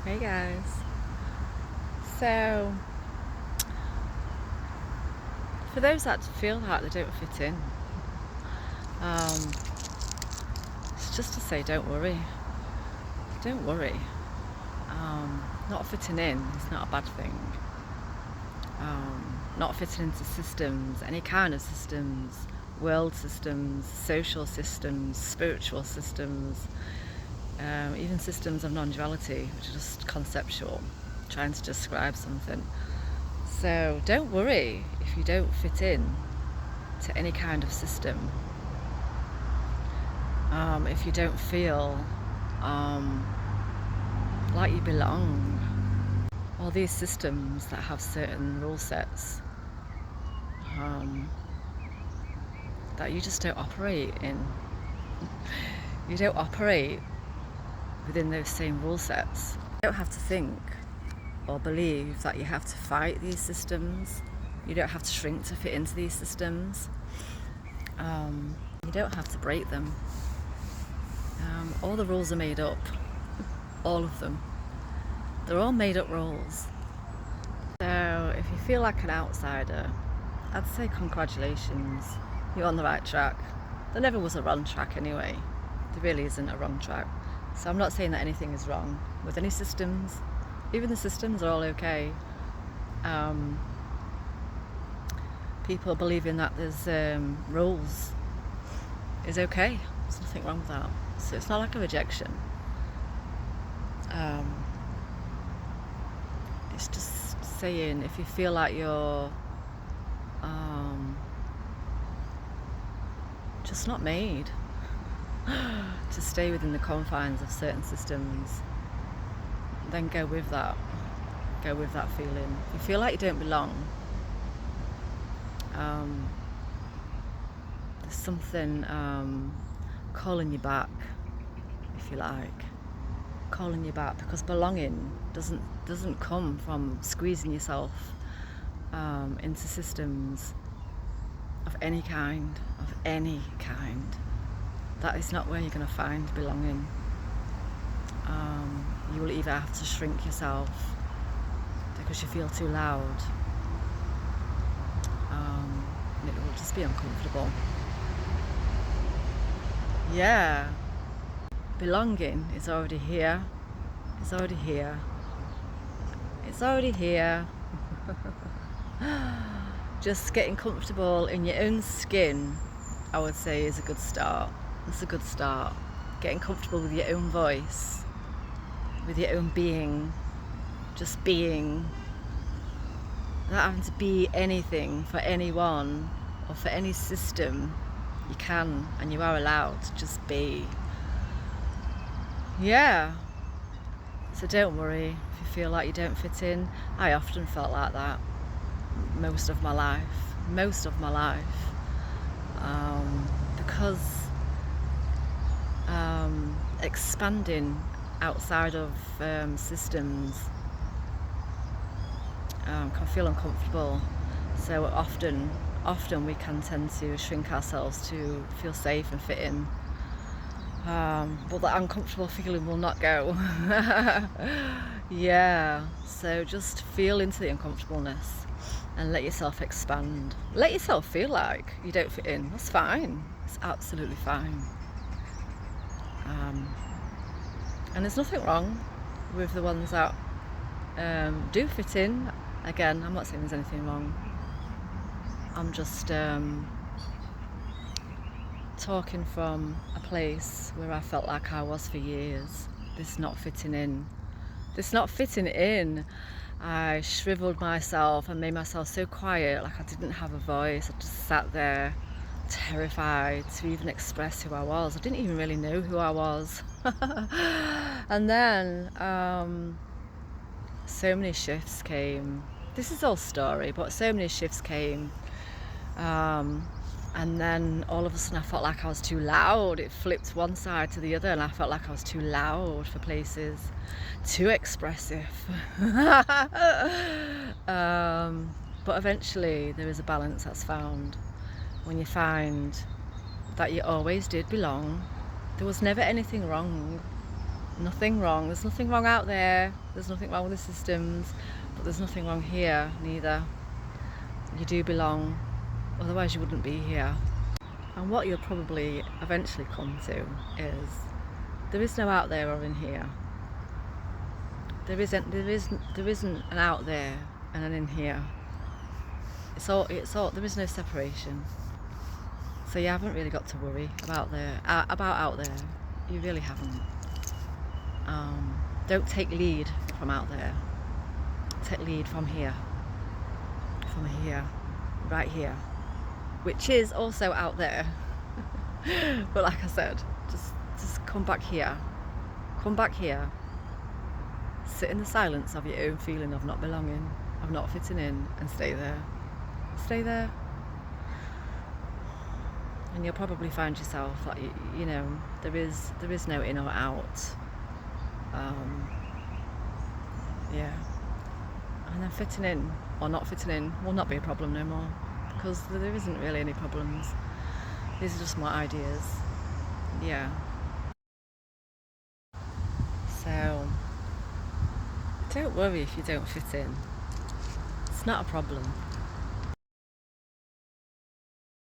Hey guys. So, for those that feel like they don't fit in, um, it's just to say don't worry. Don't worry. Not fitting in is not a bad thing. Not fitting into systems, any kind of systems, world systems, social systems, spiritual systems, even systems of non-duality, which are just conceptual, trying to describe something. So don't worry if you don't fit in to any kind of system. If you don't feel like you belong. All these systems that have certain rule sets that you just don't operate in. You don't operate within those same rule sets. You don't have to think or believe that you have to fight these systems. You don't have to shrink to fit into these systems. You don't have to break them. All the rules are made up. All of them. They're all made up rules. So if you feel like an outsider, I'd say congratulations. You're on the right track. There never was a wrong track anyway. There really isn't a wrong track. So I'm not saying that anything is wrong with any systems. Even the systems are all okay. People believing that there's rules is okay. There's nothing wrong with that. So it's not like a rejection. It's just saying if you feel like you're just not made to stay within the confines of certain systems, then go with that. Go with that feeling. If you feel like you don't belong, there's something calling you back, if you like. Calling you back, because belonging doesn't come from squeezing yourself into systems of any kind. That is not where you're going to find belonging. You will either have to shrink yourself because you feel too loud, and it will just be uncomfortable. Yeah, belonging is already here. It's already here. It's already here. Just getting comfortable in your own skin, I would say, is a good start. It's a good start. Getting comfortable with your own voice, with your own being, just being. Not having to be anything for anyone or for any system. You can and you are allowed to just be. Yeah. So don't worry if you feel like you don't fit in. I often felt like that most of my life. Because expanding outside of systems can feel uncomfortable. So often we can tend to shrink ourselves to feel safe and fit in. But that uncomfortable feeling will not go. Yeah, so just feel into the uncomfortableness and let yourself expand. Let yourself feel like you don't fit in. That's fine. It's absolutely fine. And there's nothing wrong with the ones that do fit in. Again, I'm not saying there's anything wrong. I'm just talking from a place where I felt like I was for years. This not fitting in. I shriveled myself and made myself so quiet, like I didn't have a voice. I just sat there terrified to even express who I was. I didn't even really know who I was. And then so many shifts came. This is all story, but so many shifts came. And then all of a sudden I felt like I was too loud. It flipped one side to the other and I felt like I was too loud for places, too expressive. But eventually there is a balance that's found when you find that you always did belong. There was never anything wrong Nothing wrong. There's nothing wrong out there. There's nothing wrong with the systems, but there's nothing wrong here neither. You do belong, otherwise you wouldn't be here. And what you'll probably eventually come to is there is no out there or in here. There isn't an out there and an in here. It's all there is no separation. So you haven't really got to worry about out there. You really haven't. Don't take lead from out there. Take lead from here. From here. Right here. Which is also out there. But like I said, just come back here. Come back here. Sit in the silence of your own feeling of not belonging, of not fitting in, and stay there. Stay there. And you'll probably find yourself like, you know, there is no in or out. Yeah. And then fitting in or not fitting in will not be a problem no more, because there isn't really any problems. These are just my ideas. Yeah. So don't worry if you don't fit in. It's not a problem.